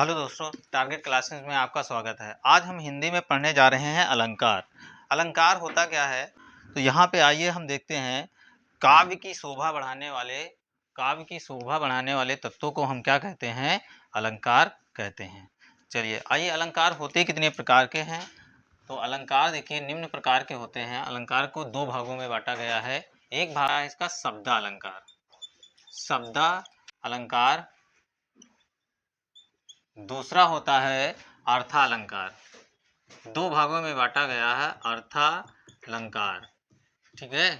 Hello दोस्तों, target classes में आपका स्वागत है। आज हम हिंदी में पढ़ने जा रहे हैं अलंकार। अलंकार होता क्या है? तो यहाँ पे आइए हम देखते हैं। काव्य की शोभा बढ़ाने वाले तत्वों को हम क्या कहते हैं? अलंकार कहते हैं। चलिए आइए, अलंकार होते कितने प्रकार के हैं? तो अलंकार देखिए निम्न प्रकार के होते हैं। अलंकार को दो भागों में बांटा गया है। एक भाग है इसका शब्दालंकार। शब्दालंकार दूसरा होता है अर्थालंकार। दो भागों में बांटा गया है अर्थालंकार। ठीक है,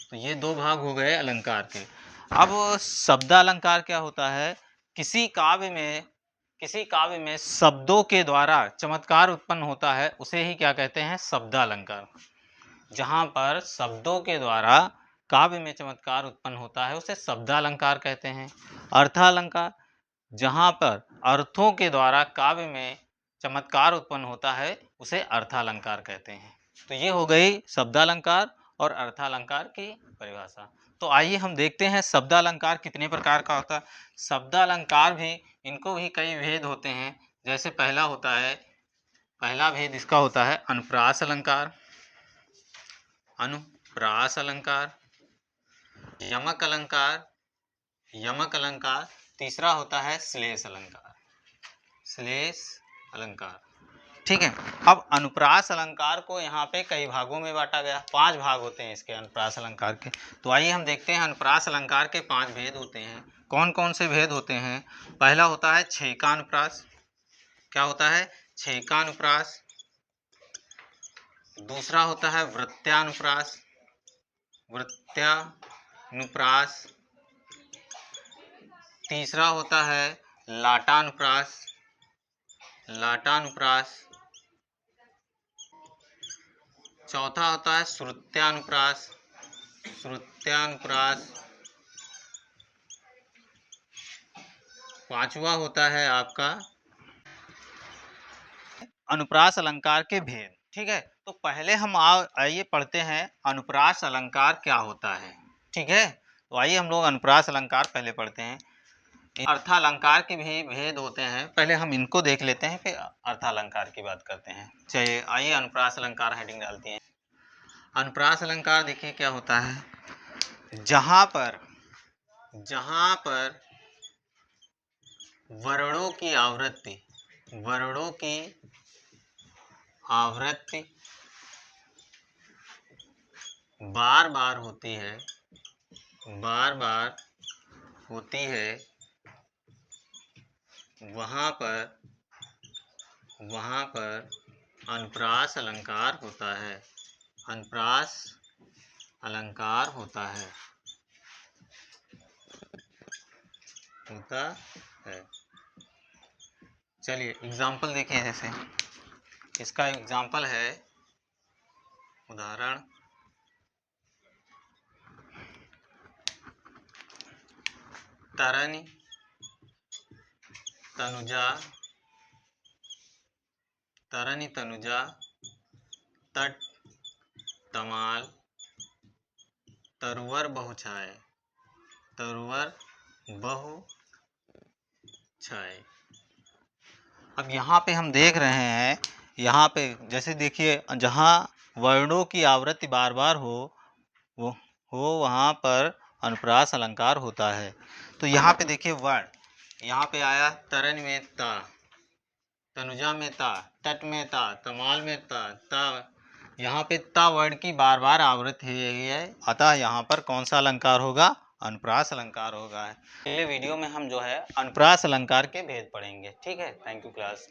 तो ये दो भाग हो गए अलंकार के। अब शब्दालंकार क्या होता है? किसी काव्य में शब्दों के द्वारा चमत्कार उत्पन्न होता है, उसे ही क्या कहते हैं? शब्दालंकार। जहाँ पर शब्दों के द्वारा काव्य में चमत्कार उत्पन्न होता है उसे शब्दालंकार कहते हैं। अर्थालंकार, जहाँ पर अर्थों के द्वारा काव्य में चमत्कार उत्पन्न होता है उसे अर्थालंकार कहते हैं। तो ये हो गई शब्दालंकार और अर्थालंकार की परिभाषा। तो आइए हम देखते हैं शब्दालंकार कितने प्रकार का होता है। शब्दालंकार भी, इनको भी कई भेद होते हैं। जैसे पहला भेद इसका होता है अनुप्रास अलंकार, यमक अलंकार। तीसरा होता है श्लेष अलंकार। ठीक है, अब अनुप्रास अलंकार को यहाँ पे कई भागों में बांटा गया। 5 भाग होते हैं इसके अनुप्रास अलंकार के। तो आइए हम देखते हैं अनुप्रास अलंकार के 5 भेद होते हैं। कौन कौन से भेद होते हैं? पहला होता है छेकानुप्रास। क्या होता है? छेकानुप्रास। दूसरा होता है वृत्त्यानुप्रास। तीसरा होता है लाटानुप्रास। चौथा होता है श्रुत्यानुप्रास। पांचवा होता है आपका अनुप्रास अलंकार के भेद। ठीक है, तो पहले हम आइए पढ़ते हैं अनुप्रास अलंकार क्या होता है। ठीक है, तो आइए हम लोग अनुप्रास अलंकार पहले पढ़ते हैं। अर्थालंकार के भी भेद होते हैं, पहले हम इनको देख लेते हैं, फिर अर्थालंकार की बात करते हैं। चलिए आइए अनुप्रास अलंकार हेडिंग डालते हैं। अनुप्रास अलंकार देखिए क्या होता है। जहां पर वर्णों की आवृत्ति बार बार होती है, वहां पर अनुप्रास अलंकार होता है। चलिए एग्जाम्पल देखिए। जैसे इसका एग्जाम्पल है, उदाहरण, तरनी तनुजा तट तमाल तरुवर बहुछाए। अब यहाँ पे हम देख रहे हैं, यहाँ पे जैसे देखिए, जहाँ वर्णों की आवृत्ति बार बार हो वहाँ पर अनुप्रास अलंकार होता है। तो यहाँ पे देखिए वर्ण, यहाँ पे आया तरन में ता, तनुजा में ता, तट में ता, तमाल में ता। यहाँ पे ता वर्ण की बार बार आवृत्ति है, अतः यहाँ पर कौन सा अलंकार होगा? अनुप्रास अलंकार होगा। अगले वीडियो में हम जो है अनुप्रास अलंकार के भेद पढ़ेंगे। ठीक है, थैंक यू क्लास।